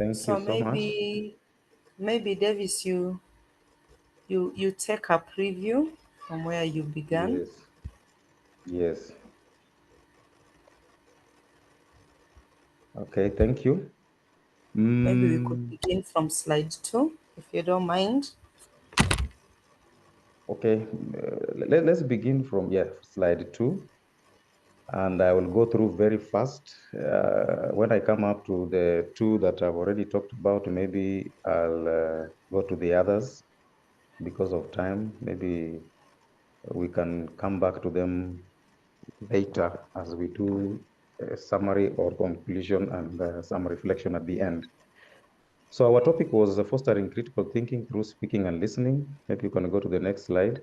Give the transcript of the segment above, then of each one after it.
Thank you So so much. maybe Davis, you take a preview from where you began. Yes, yes. Okay, thank you. Maybe we could Mm, begin from slide 2, if you don't mind. okay, let's begin from, yeah, slide 2. And I will go through very fast. When I come up to the two that I've already talked about, maybe I'll go to the others because of time. Maybe we can come back to them later as we do a summary or conclusion and some reflection at the end. So our topic was fostering critical thinking through speaking and listening. Maybe you can go to the next slide.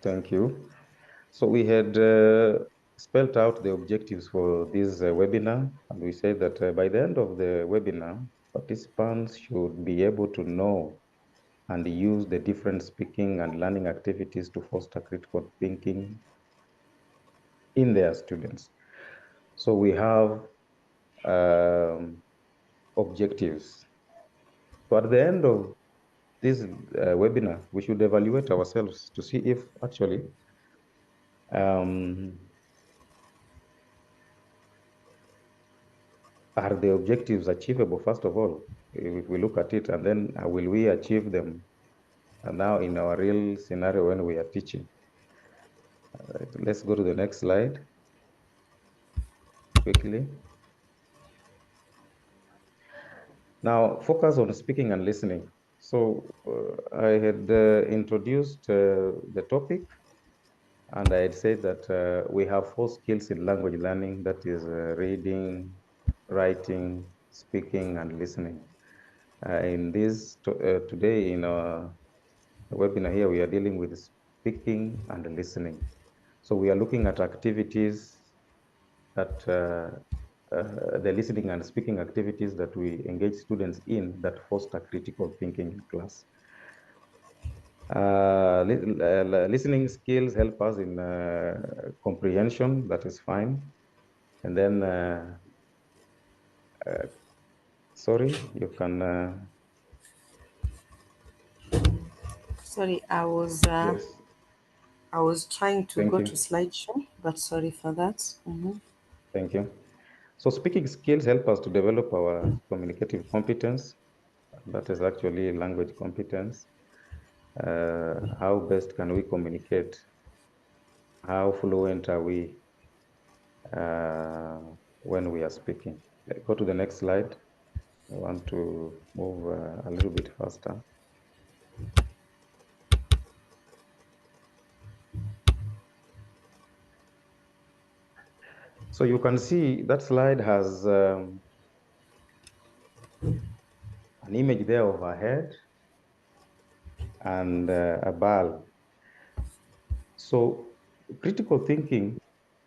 Thank you. So we had spelled out the objectives for this webinar, and we said that by the end of the webinar, participants should be able to know and use the different speaking and learning activities to foster critical thinking in their students. So we have objectives. So at the end of this webinar, we should evaluate ourselves to see if actually um, are the objectives achievable, first of all, if we look at it, and then will we achieve them now in our real scenario when we are teaching? Let's go to the next slide quickly. Now, focus on speaking and listening. So I had introduced the topic, and I had said that we have 4 skills in language learning, that is reading, writing, speaking, and listening. In this today in our webinar here, we are dealing with speaking and listening. So we are looking at activities that the listening and speaking activities that we engage students in that foster critical thinking in class. Listening skills help us in comprehension, that is fine. And then, sorry, you can, Sorry, yes, I was trying to thank go to you, slideshow, but sorry for that. thank you. So speaking skills help us to develop our communicative competence. That is actually language competence. How best can we communicate? How fluent are we uh, when we are speaking? Go to the next slide. I want to move a little bit faster. So you can see that slide has an image there of a head and a ball. So critical thinking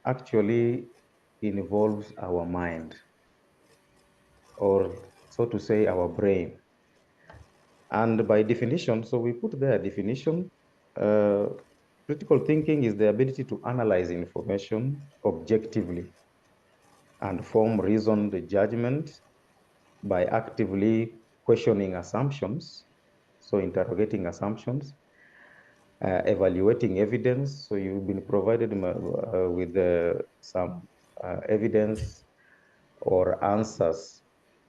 actually involves our mind, or so to say, our brain. And by definition, so we put there a definition, uh, critical thinking is the ability to analyze information objectively and form reasoned judgment by actively questioning assumptions, so interrogating assumptions, evaluating evidence. So you've been provided with some evidence or answers,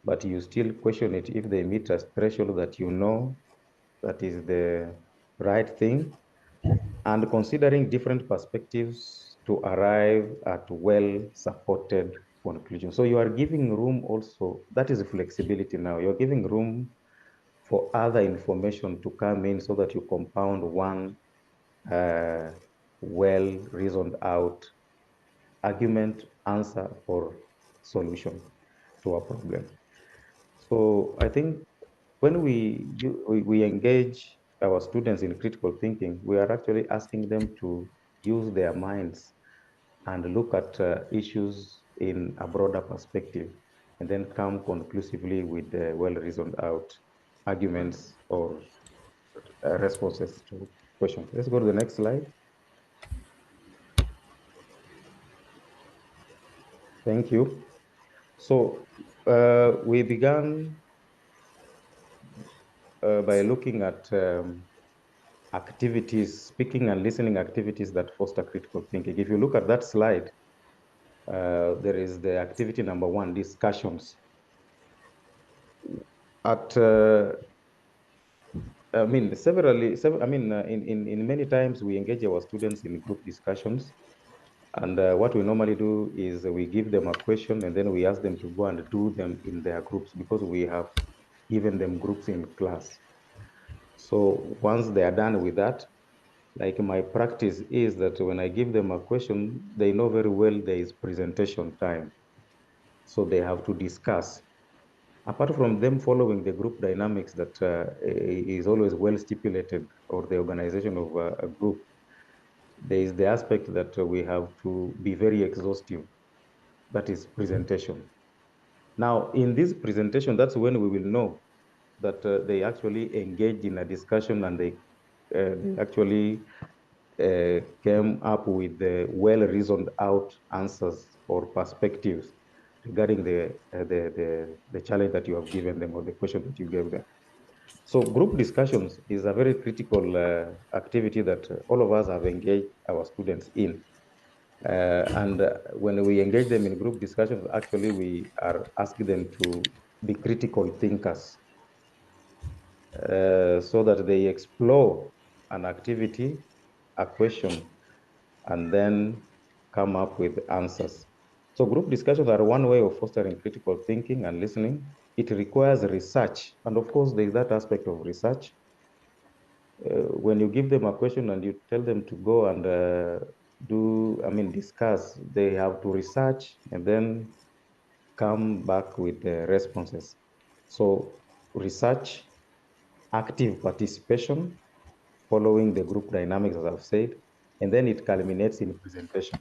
but you still question it if they meet a threshold that you know that is the right thing, and considering different perspectives to arrive at well-supported conclusions. So you are giving room also, that is flexibility now. You're giving room for other information to come in so that you compound one uh, well-reasoned out argument, answer, or solution to a problem. So I think when we engage our students in critical thinking, we are actually asking them to use their minds and look at issues in a broader perspective, and then come conclusively with well-reasoned out arguments or responses to questions. Let's go to the next slide. Thank you. So we began by looking at activities, speaking and listening activities that foster critical thinking. If you look at that slide, there is the activity number 1, discussions. At in many times we engage our students in group discussions, and what we normally do is we give them a question and then we ask them to go and do them in their groups, because we have given them groups in class. So once they are done with that, like my practice is that when I give them a question, they know very well there is presentation time. So they have to discuss. Apart from them following the group dynamics that is always well stipulated, or the organization of a group, there is the aspect that we have to be very exhaustive. That is presentation. Now, in this presentation, that's when we will know that they actually engaged in a discussion, and they actually came up with the well-reasoned out answers or perspectives regarding the challenge that you have given them, or the question that you gave them. So group discussions is a very critical activity that all of us have engaged our students in. And when we engage them in group discussions, actually we are asking them to be critical thinkers, so that they explore an activity, a question, and then come up with answers. So group discussions are one way of fostering critical thinking and listening. It requires research. And of course, there's that aspect of research. When you give them a question and you tell them to go and discuss, they have to research and then come back with the responses. So research, active participation, following the group dynamics, as I've said, and then it culminates in presentation.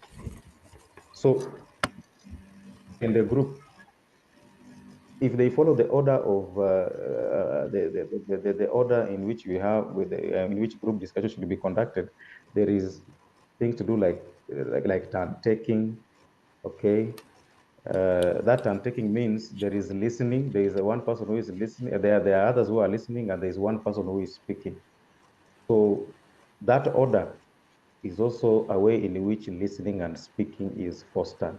So in the group, if they follow the order of the order in which we have with in which group discussion should be conducted, there is things to do like turn taking. Okay, that turn taking means there is listening. There is one person who is listening. There are others who are listening, and there is one person who is speaking. So that order is also a way in which listening and speaking is fostered.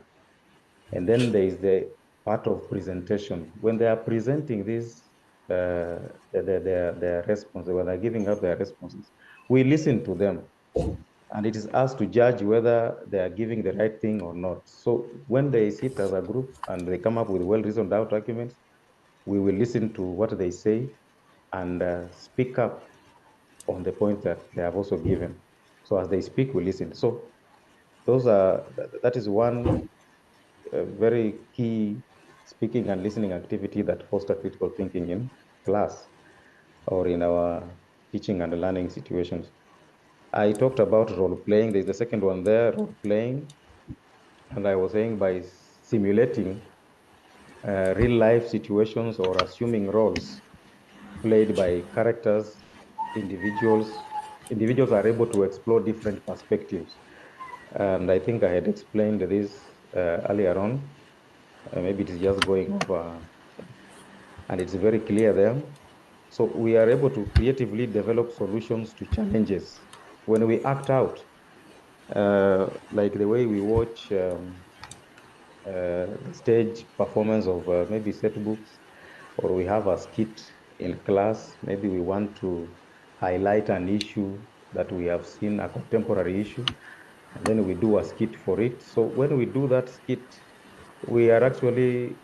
And then there is the part of presentation. When they are presenting this, their response, when they're giving up their responses, we listen to them. And it is us to judge whether they are giving the right thing or not. So when they sit as a group and they come up with well-reasoned out arguments, we will listen to what they say and speak up on the point that they have also given. So as they speak, we listen. So that is one very key speaking and listening activity that foster critical thinking in class or in our teaching and learning situations. I talked about role playing. There's the second one there, role playing. And I was saying by simulating real life situations or assuming roles played by characters, individuals are able to explore different perspectives. And I think I had explained this earlier on. Maybe it is just going over, and it's very clear there. So we are able to creatively develop solutions to challenges. When we act out, like the way we watch the stage performance of maybe set books, or we have a skit in class, maybe we want to highlight an issue that we have seen, a contemporary issue, and then we do a skit for it. So when we do that skit, we are actually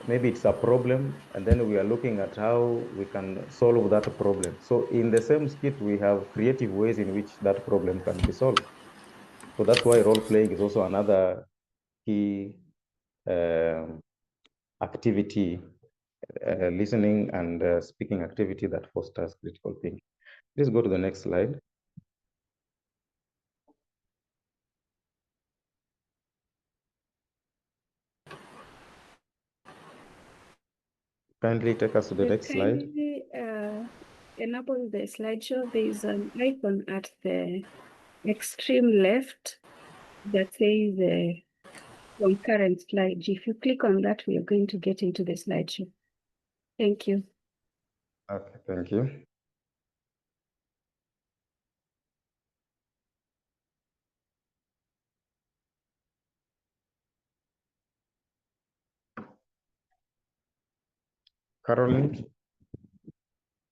maybe it's a problem, and then we are looking at how we can solve that problem. So in the same skit, we have creative ways in which that problem can be solved. So that's why role playing is also another key activity, listening and speaking activity that fosters critical thinking. Please go to the next slide. Kindly take us to the next slide. Kindly enable the slideshow. There is an icon at the extreme left that says from current slide. If you click on that, we are going to get into the slideshow. Thank you. Okay, thank you. Caroline,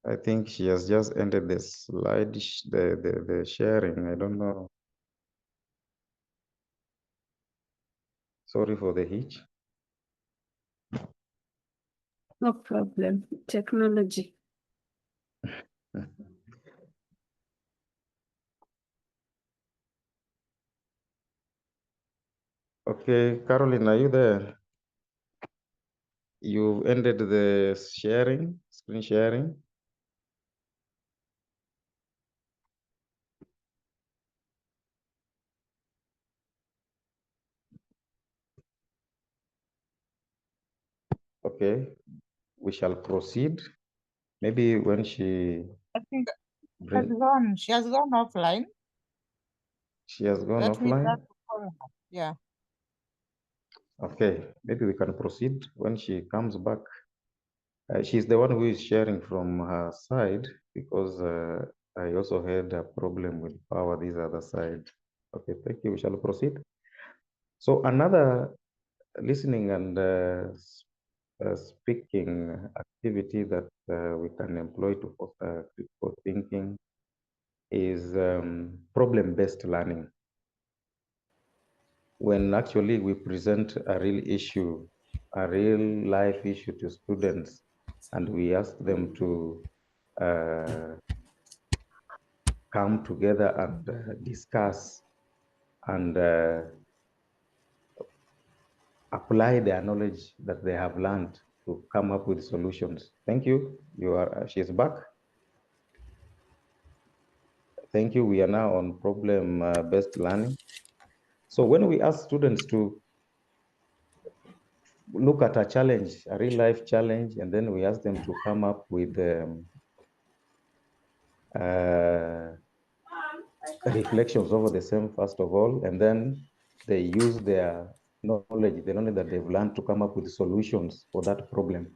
I think she has just ended the slide, the sharing. I don't know. Sorry for the hitch. No problem. Technology. Okay, Caroline, are you there? You ended the sharing, screen sharing. Okay, we shall proceed. Maybe when she I think bring, she has gone offline. she has gone Let me try offline. to call her. Yeah. Okay, maybe we can proceed when she comes back. She's the one who is sharing from her side because I also had a problem with power this other side. Okay, thank you. We shall proceed. So another listening and speaking activity that we can employ to foster critical thinking is problem-based learning. When actually we present a real issue, a real life issue to students, and we ask them to come together and discuss and apply their knowledge that they have learned to come up with solutions. Thank you. She's back. Thank you. We are now on problem-based learning. So when we ask students to look at a challenge, a real life challenge, and then we ask them to come up with reflections over the same, first of all, and then they use their knowledge, the knowledge that they've learned to come up with solutions for that problem.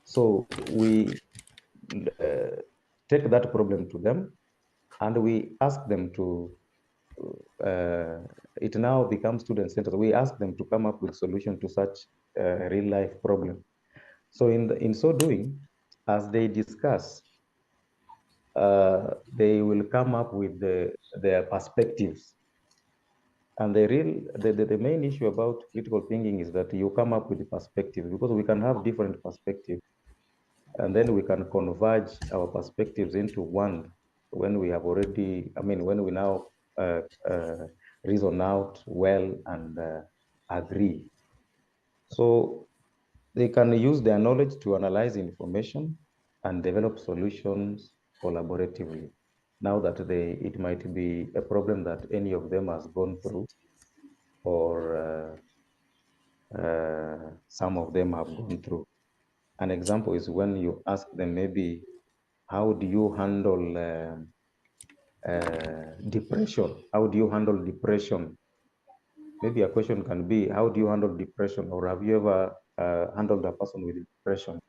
So we take that problem to them and we ask them to, it now becomes student-centered. We ask them to come up with solution to such a real life problem. So in so doing, as they discuss, they will come up with their perspectives. And the main issue about critical thinking is that you come up with the perspective, because we can have different perspectives, and then we can converge our perspectives into one when we have already, when we now reason out well and agree. So they can use their knowledge to analyze information and develop solutions collaboratively. Now that it might be a problem that any of them has gone through, or some of them have gone through. An example is when you ask them maybe, how do you handle depression? How do you handle depression? Maybe a question can be, how do you handle depression? Or have you ever handled a person with depression?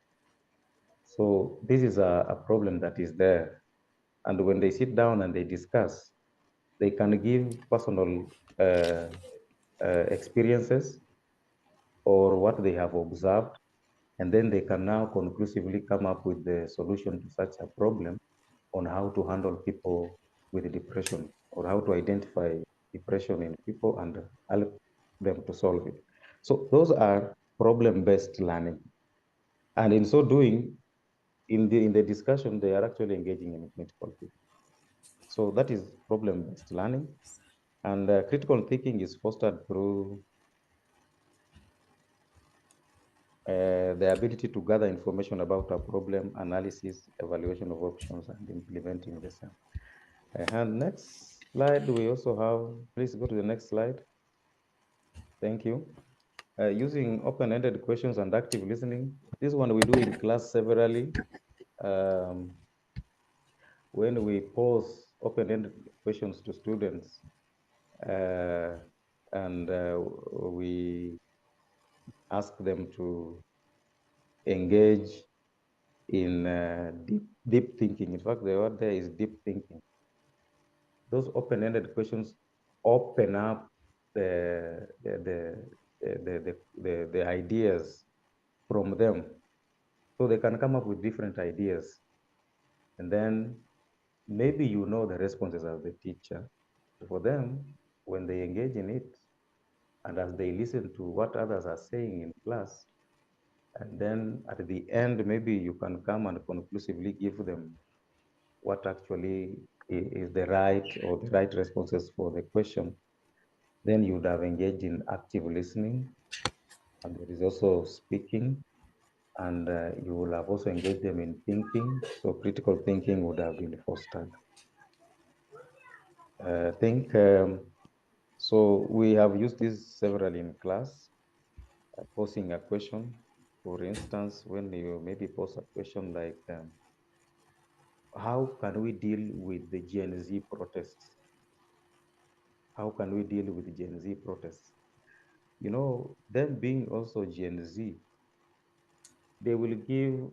So this is a problem that is there. And when they sit down and they discuss, they can give personal experiences or what they have observed, and then they can now conclusively come up with the solution to such a problem on how to handle people with depression, or how to identify depression in people and help them to solve it. So those are problem-based learning. And in so doing, in the discussion, they are actually engaging in critical thinking. So that is problem-based learning. And critical thinking is fostered through the ability to gather information about a problem, analysis, evaluation of options, and implementing the same. And next slide, we also have, please go to the next slide. Thank you. Using open-ended questions and active listening. This one we do in class severally. When we pose open-ended questions to students, and we ask them to engage in deep thinking. In fact, the word there is deep thinking. Those open-ended questions open up the ideas from them, so they can come up with different ideas, and then maybe you know the responses as the teacher. For them, when they engage in it, and as they listen to what others are saying in class, and then at the end, maybe you can come and conclusively give them what actually is the right responses for the question. Then you would have engaged in active listening, and there is also speaking, and you will have also engaged them in thinking. So critical thinking would have been fostered. I think so. We have used this severally in class, posing a question. For instance, when you maybe pose a question like, how can we deal with the Gen Z protests? How can we deal with the Gen Z protests? You know, them being also Gen Z, they will give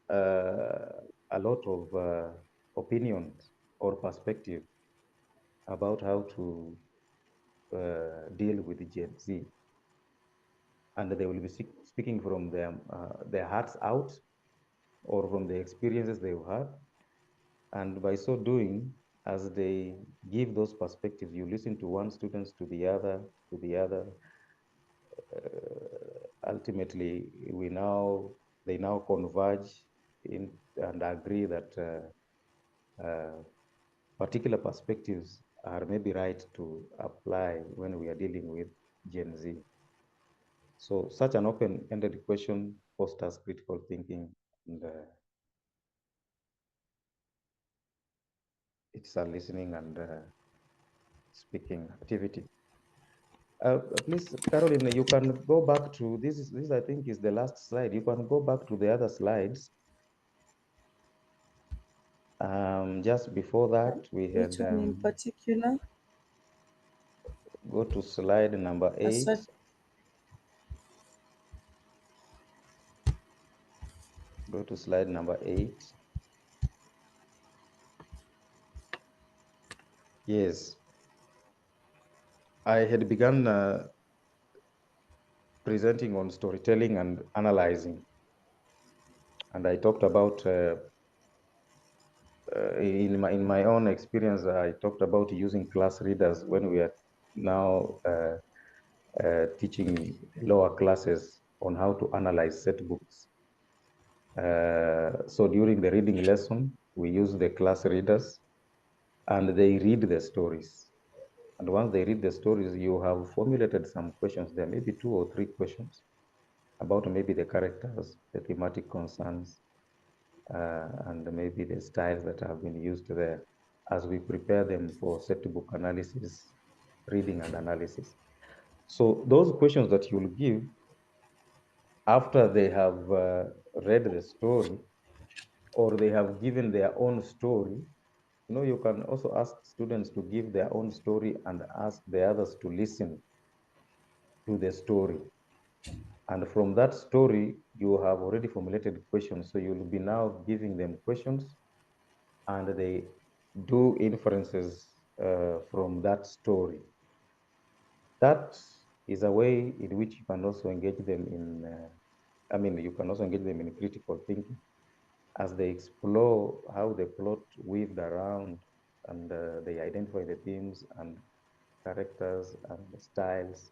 a lot of opinions or perspective about how to deal with the Gen Z. And they will be speaking from their hearts out, or from the experiences they've had. And by so doing, as they give those perspectives, you listen to one student, to the other, to the other. Ultimately, they now converge in and agree that particular perspectives are maybe right to apply when we are dealing with Gen Z. So such an open-ended question fosters critical thinking, and it's a listening and speaking activity. Please, Caroline, you can go back to this. This, I think, is the last slide. You can go back to the other slides. Just before that, we had Which one in particular? go to slide number 8. Go to slide number 8. Yes, I had begun presenting on storytelling and analyzing, and I talked about in my own experience, I talked about using class readers when we are now teaching lower classes on how to analyze set books. So during the reading lesson, we use the class readers, and they read the stories. And once they read the stories, you have formulated some questions. There may be 2 or 3 questions about maybe the characters, the thematic concerns, and maybe the styles that have been used there as we prepare them for set book analysis, reading and analysis. So those questions that you'll give after they have read the story, or they have given their own story, you know, you can also ask students to give their own story and ask the others to listen to the story. And from that story, you have already formulated questions. So you'll be now giving them questions, and they do inferences from that story. That is a way in which you can also engage them in, you can also engage them in critical thinking as they explore how the plot weaved around, and they identify the themes and characters and the styles.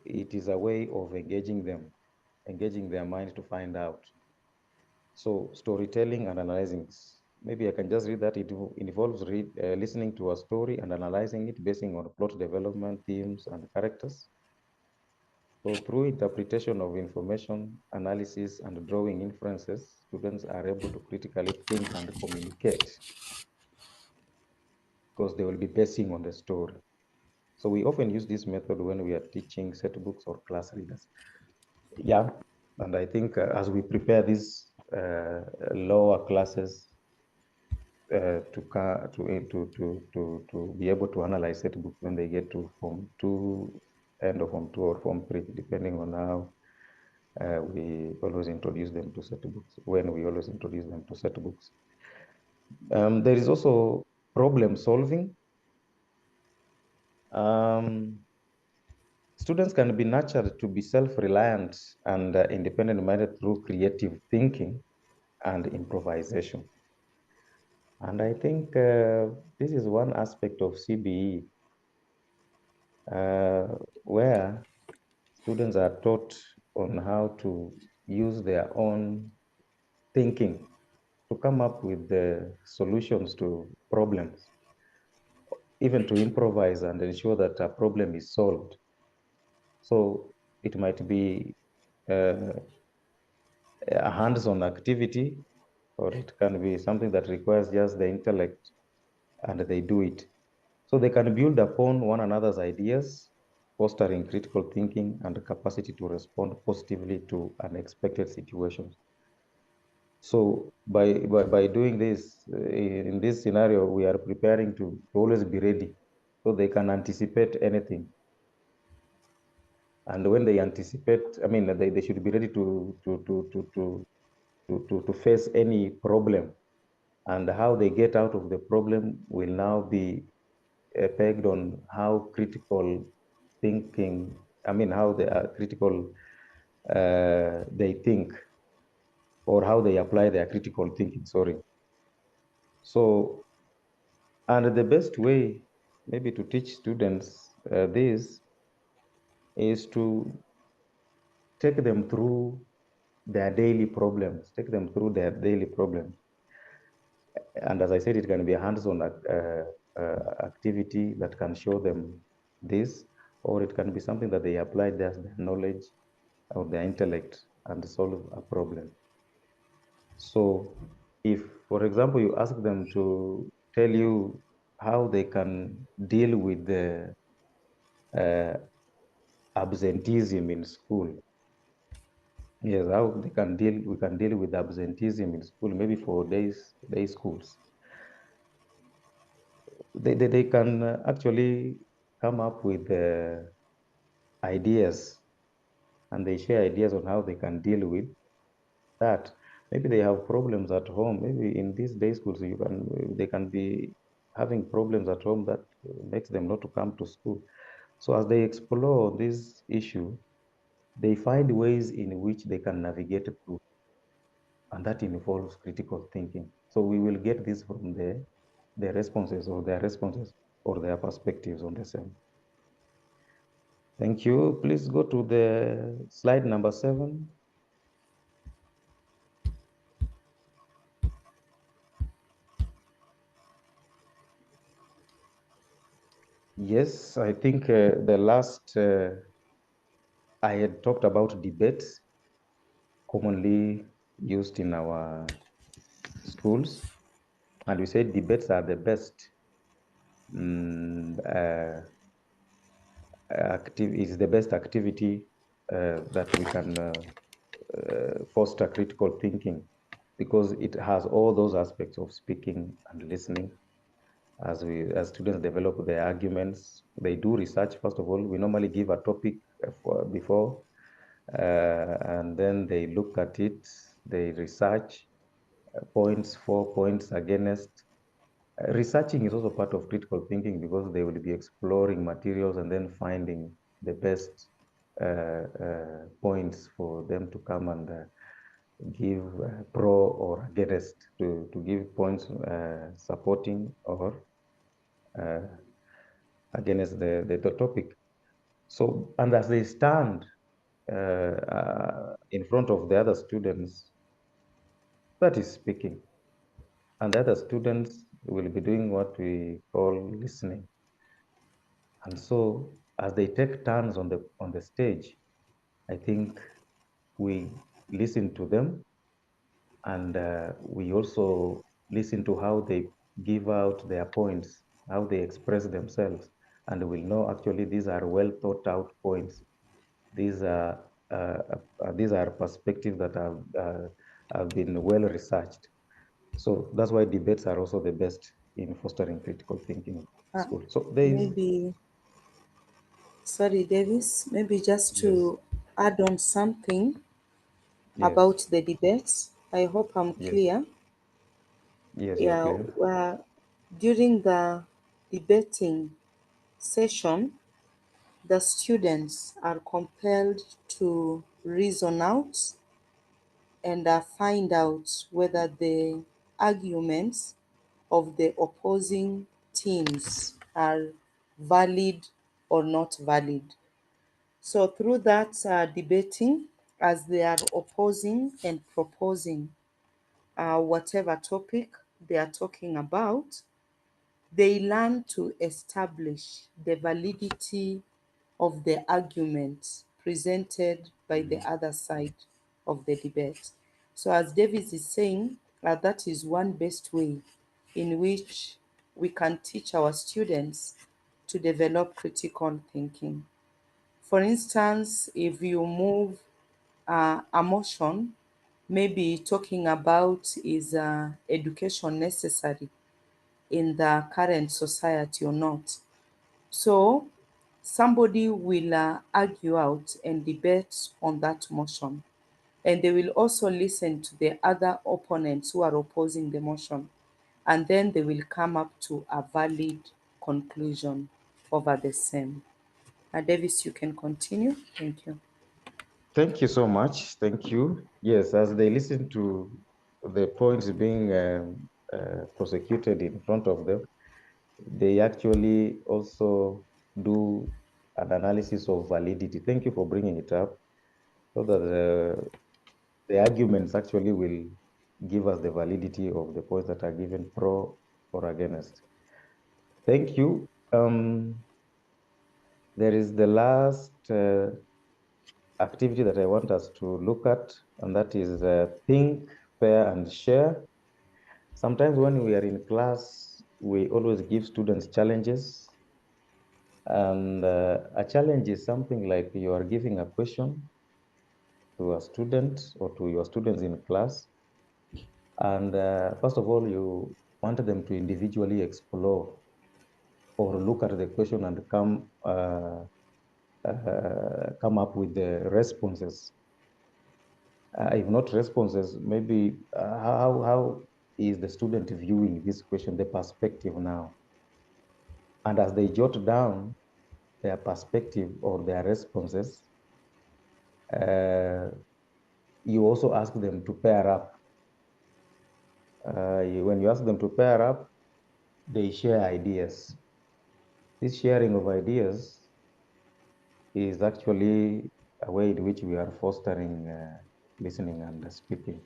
It is a way of engaging them, engaging their mind to find out. So storytelling and analyzing, maybe I can just read that. It involves listening to a story and analyzing it based on plot development, themes, and characters. So through interpretation of information, analysis, and drawing inferences, students are able to critically think and communicate, because they will be basing on the story. So we often use this method when we are teaching set books or class readers. Yeah, and I think as we prepare these lower classes, to be able to analyze set books when they get to Form 2, end of Form 2 or Form 3, depending on how we always introduce them to set books, when we always introduce them to set books. There is also problem solving. Students can be nurtured to be self-reliant and independent-minded through creative thinking and improvisation. And I think this is one aspect of CBE where students are taught on how to use their own thinking to come up with the solutions to problems, even to improvise and ensure that a problem is solved. So it might be a hands-on activity, or it can be something that requires just the intellect and they do it. So they can build upon one another's ideas, fostering critical thinking and capacity to respond positively to unexpected situations. So by doing this, in this scenario, we are preparing to always be ready so they can anticipate anything. And when they anticipate, I mean, they should be ready to face any problem, and how they get out of the problem will now be pegged on how critical thinking, I mean, how they are critical they think, or how they apply their critical thinking, sorry. So, and the best way maybe to teach students this is to take them through their daily problems, And as I said, it can be a hands-on activity that can show them this, or it can be something that they apply their knowledge or their intellect and solve a problem. So if, for example, you ask them to tell you how they can deal with the absenteeism in school, yes, how we can deal with absenteeism in school, maybe for day schools. They can actually come up with ideas, and they share ideas on how they can deal with that. Maybe they have problems at home. Maybe in these day schools, they can be having problems at home that makes them not to come to school. So as they explore this issue, they find ways in which they can navigate through, and that involves critical thinking. So we will get this from their responses or their perspectives on the same. Thank you. Please go to the slide number 7. Yes, I think the last, I had talked about debates commonly used in our schools, and we said debates are the best is the best activity that we can foster critical thinking, because it has all those aspects of speaking and listening. As students develop their arguments, they do research. First of all, we normally give a topic before, and then they look at it, they research points for, points against. Researching is also part of critical thinking, because they will be exploring materials and then finding the best points for them to come and give pro or against, to give points supporting or against the topic. So, and as they stand in front of the other students, that is speaking. And the other students will be doing what we call listening. And so as they take turns on the stage, I think we listen to them, and we also listen to how they give out their points, how they express themselves, and we'll know actually these are well thought out points. These are perspectives that have been well researched. So that's why debates are also the best in fostering critical thinking in Uh, school. So there is, maybe, sorry, Davis, maybe just yes, to add on something yes, about the debates. I hope I'm yes, clear. yes, you're Yeah, clear. during the debating session, the students are compelled to reason out and find out whether the arguments of the opposing teams are valid or not valid. So, through that debating, as they are opposing and proposing whatever topic they are talking about, they learn to establish the validity of the argument presented by the other side of the debate. So, as Davis is saying, that is one best way in which we can teach our students to develop critical thinking. For instance, if you move a motion, maybe talking about is education necessary in the current society or not. So somebody will argue out and debate on that motion. And they will also listen to the other opponents who are opposing the motion. And then they will come up to a valid conclusion over the same. Davis, you can continue. Thank you. Thank you so much. Thank you. Yes, as they listen to the points being prosecuted in front of them, they actually also do an analysis of validity. Thank you for bringing it up so that the arguments actually will give us the validity of the points that are given pro or against. Thank you. There is the last activity that I want us to look at, and that is think, pair, and share. Sometimes when we are in class, we always give students challenges. And a challenge is something like you are giving a question to a student or to your students in class. And first of all, you want them to individually explore or look at the question and come up with the responses. If not responses, maybe how is the student viewing this question, the perspective now? And as they jot down their perspective or their responses, uh, you also ask them to pair up. When you ask them to pair up, they share ideas. This sharing of ideas is actually a way in which we are fostering listening and speaking.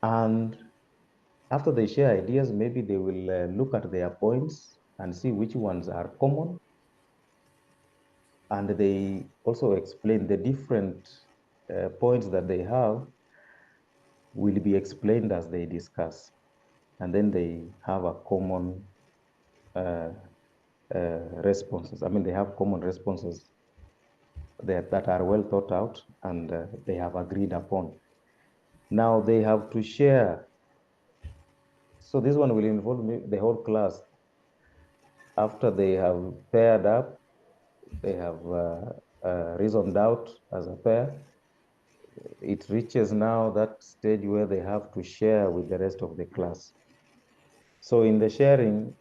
And after they share ideas, maybe they will look at their points and see which ones are common. And they also explain the different points that they have will be explained as they discuss. And then they have a common responses. I mean, they have common responses that are well thought out and they have agreed upon. Now they have to share. So this one will involve the whole class. After they have paired up, they have reasoned out as a pair. It reaches now that stage where they have to share with the rest of the class. So in the sharing,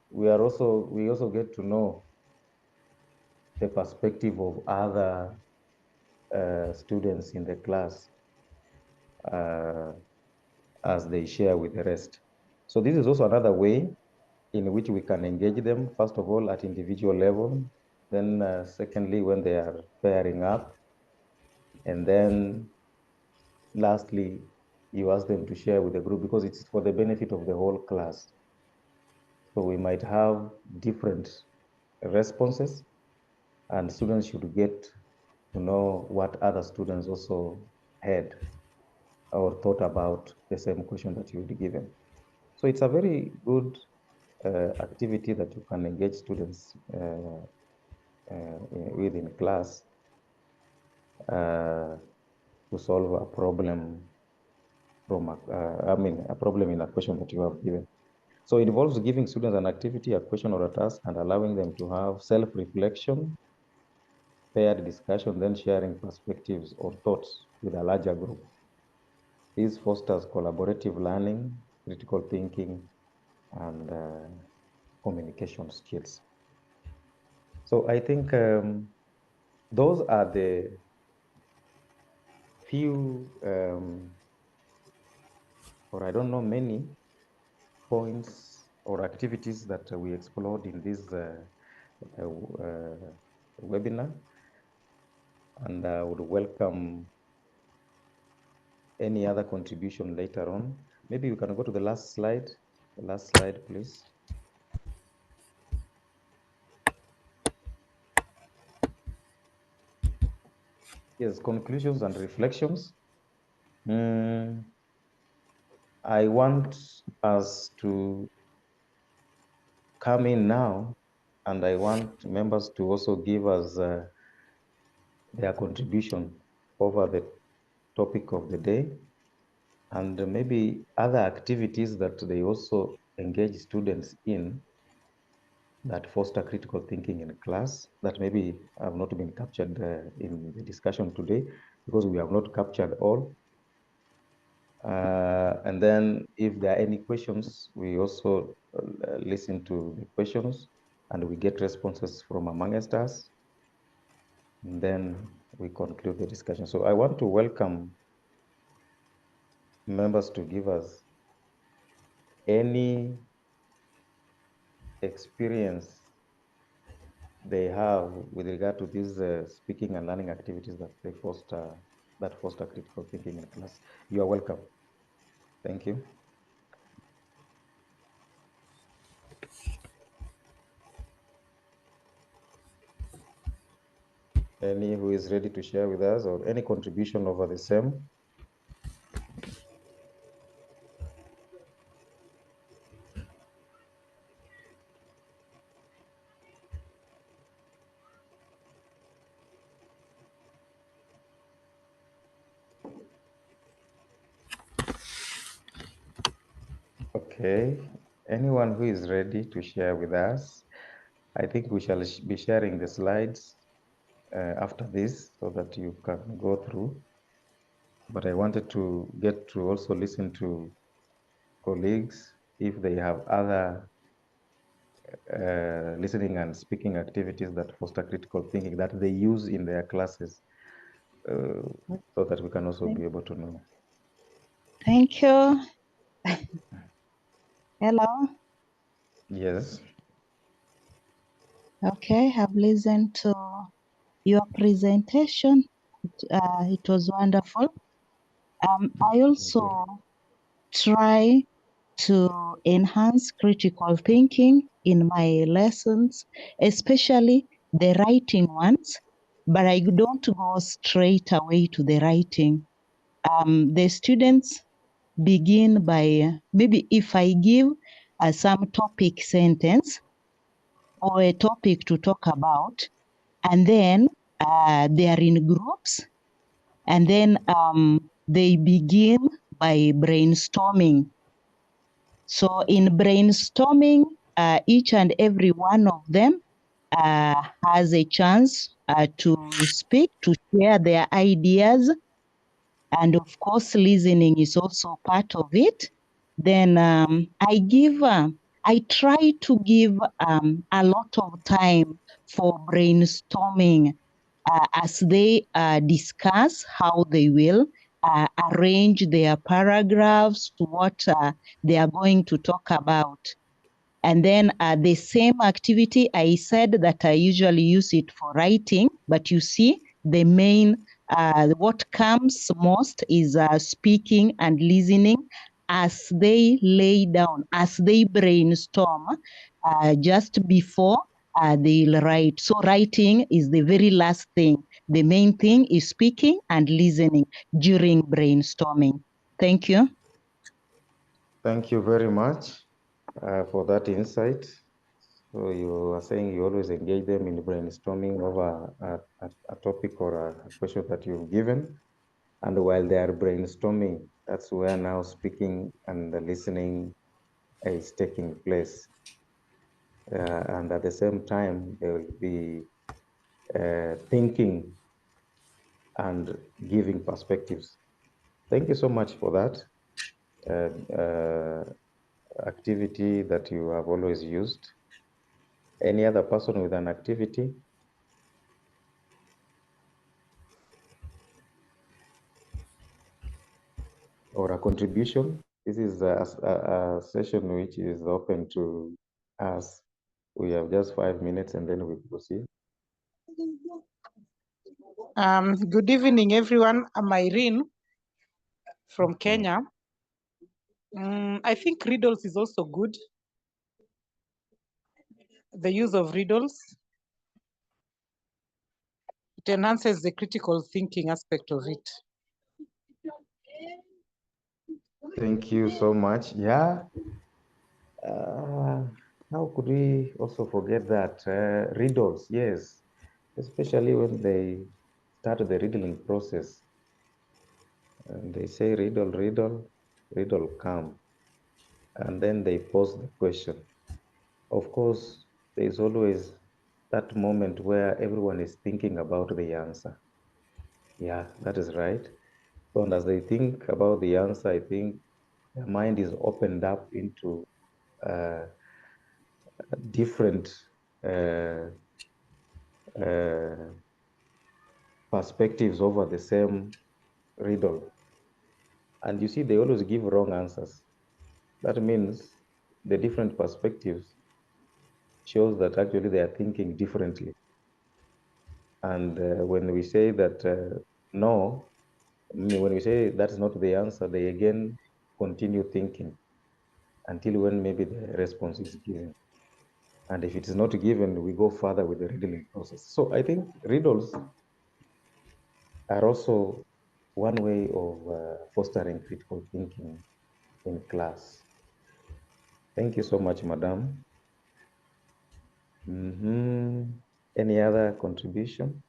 we also get to know the perspective of other students in the class uh, as they share with the rest. So this is also another way in which we can engage them, first of all, at individual level, then secondly, when they are pairing up, and then lastly, you ask them to share with the group because it's for the benefit of the whole class. So we might have different responses, and students should get to know what other students also had or thought about the same question that you would give them. So it's a very good activity that you can engage students within class to solve a problem from a problem in a question that you have given. So it involves giving students an activity, a question, or a task, and allowing them to have self-reflection, paired discussion, then sharing perspectives or thoughts with a larger group. This fosters collaborative learning, critical thinking, and communication skills. So I think those are the few, or I don't know, many points or activities that we explored in this webinar. And I would welcome any other contribution later on. Maybe we can go to the last slide. The last slide, please. Yes, conclusions and reflections. I want us to come in now, and I want members to also give us their contribution over the topic of the day, and maybe other activities that they also engage students in that foster critical thinking in class that maybe have not been captured in the discussion today, because we have not captured all. And then if there are any questions, we also listen to the questions and we get responses from amongst us. And then we conclude the discussion. So I want to welcome members to give us any experience they have with regard to these speaking and learning activities that they foster, that foster critical thinking in class. You are welcome. Thank you. Any who is ready to share with us or any contribution over the same? Okay, anyone who is ready to share with us? I think we shall be sharing the slides after this so that you can go through. But I wanted to get to also listen to colleagues if they have other listening and speaking activities that foster critical thinking that they use in their classes so that we can also be able to know. Thank you. Hello. Yes. Okay, I've listened to your presentation. It was wonderful. I also try to enhance critical thinking in my lessons, especially the writing ones, but I don't go straight away to the writing. The students begin by, maybe if I give some topic sentence or a topic to talk about, and then they are in groups, and then they begin by brainstorming. So in brainstorming, each and every one of them has a chance to speak, to share their ideas. And of course, listening is also part of it. Then I try to give a lot of time for brainstorming as they discuss how they will arrange their paragraphs, what they are going to talk about. And then the same activity, I said that I usually use it for writing, but you see, the main, what comes most is speaking and listening as they lay down, as they brainstorm just before they'll write. So writing is the very last thing. The main thing is speaking and listening during brainstorming. Thank you. Thank you very much for that insight. So you are saying you always engage them in brainstorming over a topic or a question that you've given. And while they are brainstorming, That's where now speaking and the listening is taking place. And at the same time, they will be thinking and giving perspectives. Thank you so much for that activity that you have always used. Any other person with an activity? Or a contribution? This is a session which is open to us. We have just 5 minutes and then we proceed. Good evening, everyone. I'm Irene from Kenya. I think riddles is also good. The use of riddles, it enhances the critical thinking aspect of it. Thank you so much. Yeah. How could we also forget that? Riddles, yes. Especially when they start the riddling process. And they say riddle, riddle, riddle come. And then they pose the question. Of course, there's always that moment where everyone is thinking about the answer. Yeah, that is right. So, and as they think about the answer, I think their mind is opened up into different uh, perspectives over the same riddle. And you see, they always give wrong answers. That means the different perspectives shows that actually they are thinking differently. And when we say that no, when we say that's not the answer, they again continue thinking until when maybe the response is given. And if it is not given, we go further with the riddling process. So I think riddles are also one way of fostering critical thinking in class. Thank you so much, madam. Any other contribution?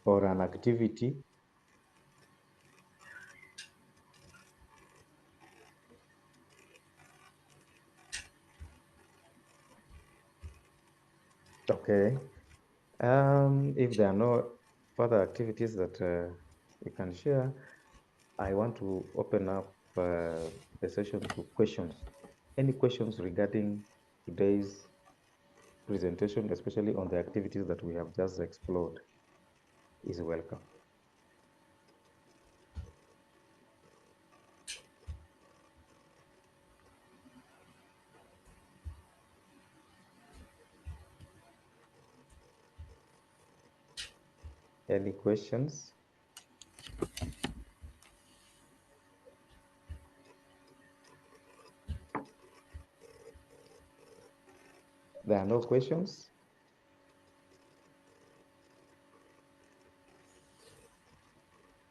Or an activity? Okay. If there are no further activities that we can share, I want to open up the session to questions. Any questions regarding today's presentation, especially on the activities that we have just explored, is welcome. Any questions? There are no questions?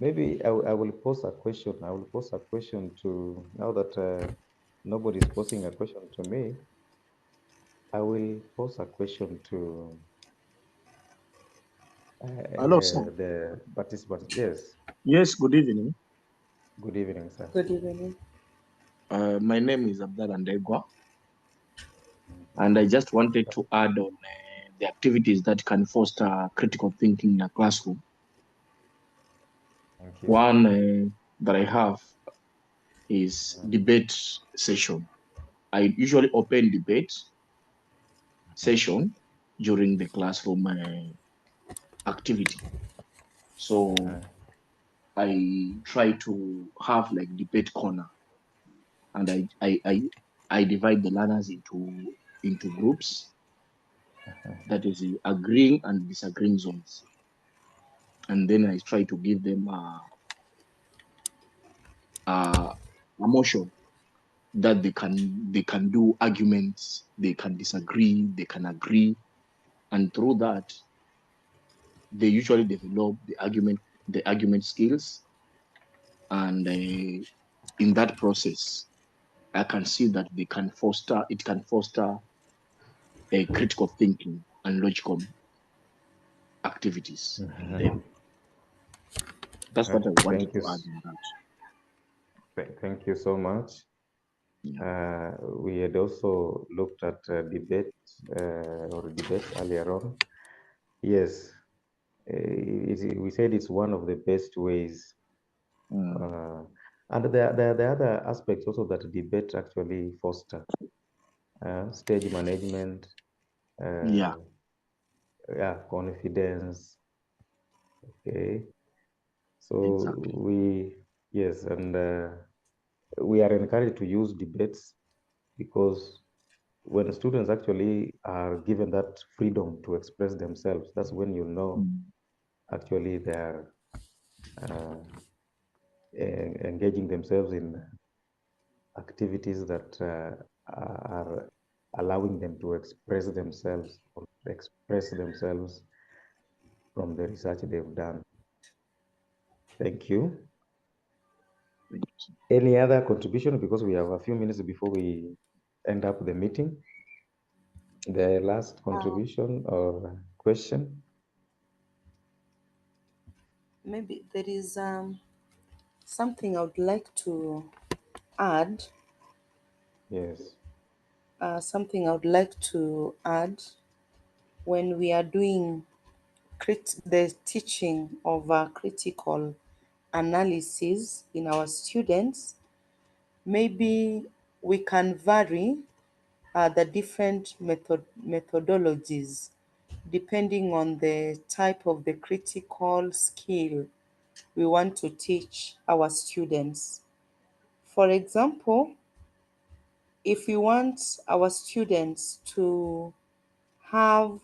Maybe I will pose a question. I will pose a question to, now that nobody is posing a question to me, I will pose a question to Hello, sir. the participants. Yes. Yes, good evening. Good evening, sir. Good evening. My name is Abdallah Ndegwa, and I just wanted to add on the activities that can foster critical thinking in a classroom. Thank you. One that I have is debate session. I usually open debate session during the classroom activity. So I try to have like debate corner, and I divide the learners into groups. That is agreeing and disagreeing zones. And then I try to give them a motion that they can do arguments, they can disagree, they can agree, and through that they usually develop the argument skills. And in that process, I can see that it can foster critical thinking and logical activities in them. That's what I wanted to add on that. Thank you so much. We had also looked at debate or debates earlier on. Yes, we said it's one of the best ways. And there are other aspects also that debate actually foster. Stage management, Yeah. confidence. Okay, so exactly. yes, and we are encouraged to use debates because when students actually are given that freedom to express themselves, that's when you know actually they are engaging themselves in activities that are allowing them to express themselves from the research they've done. Thank you. Any other contribution? Because we have a few minutes before we end up the meeting. The last contribution or question? Maybe there is something I would like to add. Yes. Something I would like to add when we are doing the teaching of critical analysis in our students. Maybe we can vary the different methodologies depending on the type of the critical skill we want to teach our students. For example, if we want our students to have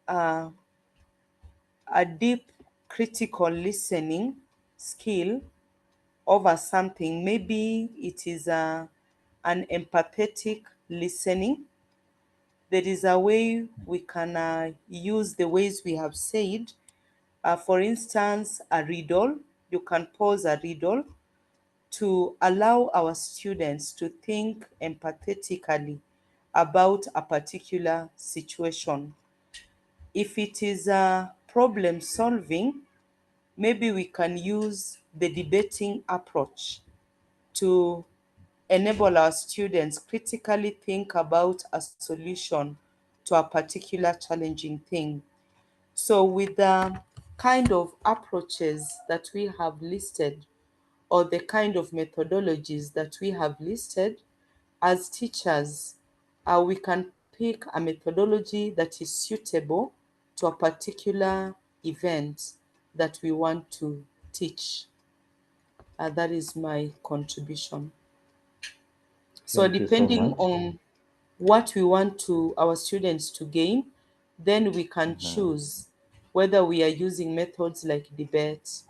a deep critical listening skill over something, maybe it is an empathetic listening. There is a way we can use the ways we have said. For instance, a riddle. You can pose a riddle to allow our students to think empathetically about a particular situation. If it is a problem solving, maybe we can use the debating approach to enable our students critically think about a solution to a particular challenging thing. So with the kind of approaches that we have listed, or the kind of methodologies that we have listed, as teachers, we can pick a methodology that is suitable to a particular event that we want to teach. That is my contribution. So Thank you so depending much. on what we want our students to gain, then we can choose whether we are using methods like debate,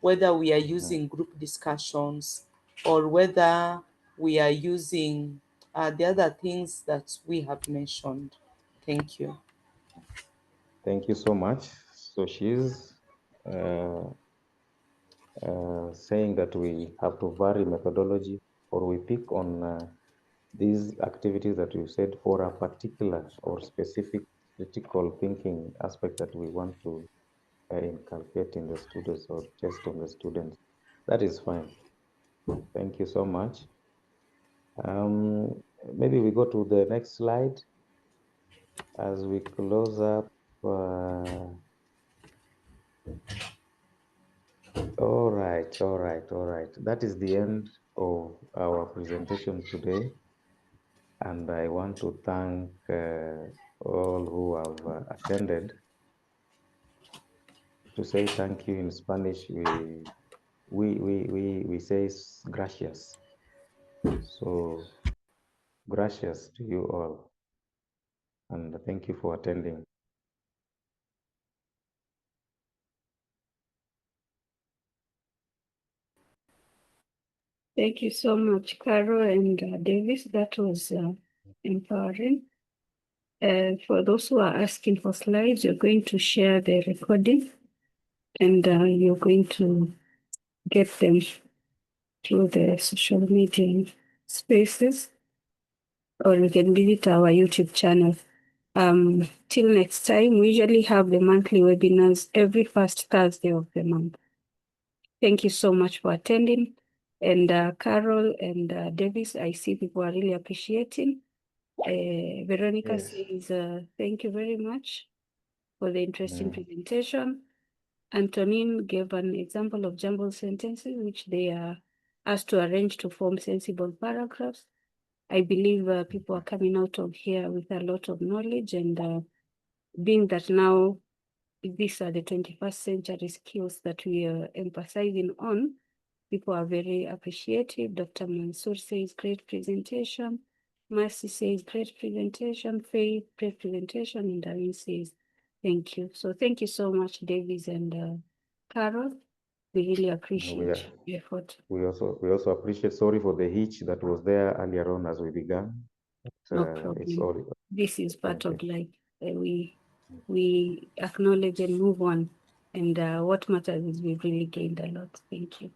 whether we are using group discussions, or whether we are using the other things that we have mentioned. Thank you. Thank you so much. So she's saying that we have to vary methodology, or we pick on these activities that you said for a particular or specific critical thinking aspect that we want to inculcate in the students or test on the students. That is fine. Thank you so much. Maybe we go to the next slide as we close up. All right. That is the end of our presentation today. And I want to thank all who have attended. To say thank you in Spanish, we say gracias. So gracias to you all. And thank you for attending. Thank you so much, Carol and Davis. That was empowering. For those who are asking for slides, you're going to share the recording and you're going to get them through the social media spaces, or you can visit our YouTube channel. Till next time, we usually have the monthly webinars every first Thursday of the month. Thank you so much for attending. And Carol and Davis, I see people are really appreciating. Veronica Yes. says, thank you very much for the interesting Mm. presentation. Antonin gave an example of jumbled sentences, which they are asked to arrange to form sensible paragraphs. I believe people are coming out of here with a lot of knowledge, and being that now these are the 21st century skills that we are emphasizing on, people are very appreciative. Dr. Mansour says, great presentation. Mercy says, great presentation. Faith, great presentation. And Darren says, thank you. So thank you so much, Davis and Carol. We really appreciate your effort. We also appreciate. Sorry for the hitch that was there earlier on as we began. No It's problem. all. This is part Thank of life. We acknowledge and move on. And what matters is we really gained a lot. Thank you.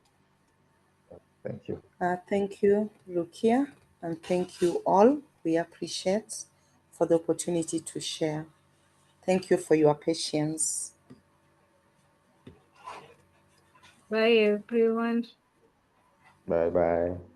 Thank you. Thank you, Rukia, and thank you all. We appreciate for the opportunity to share. Thank you for your patience. Bye, everyone. Bye-bye.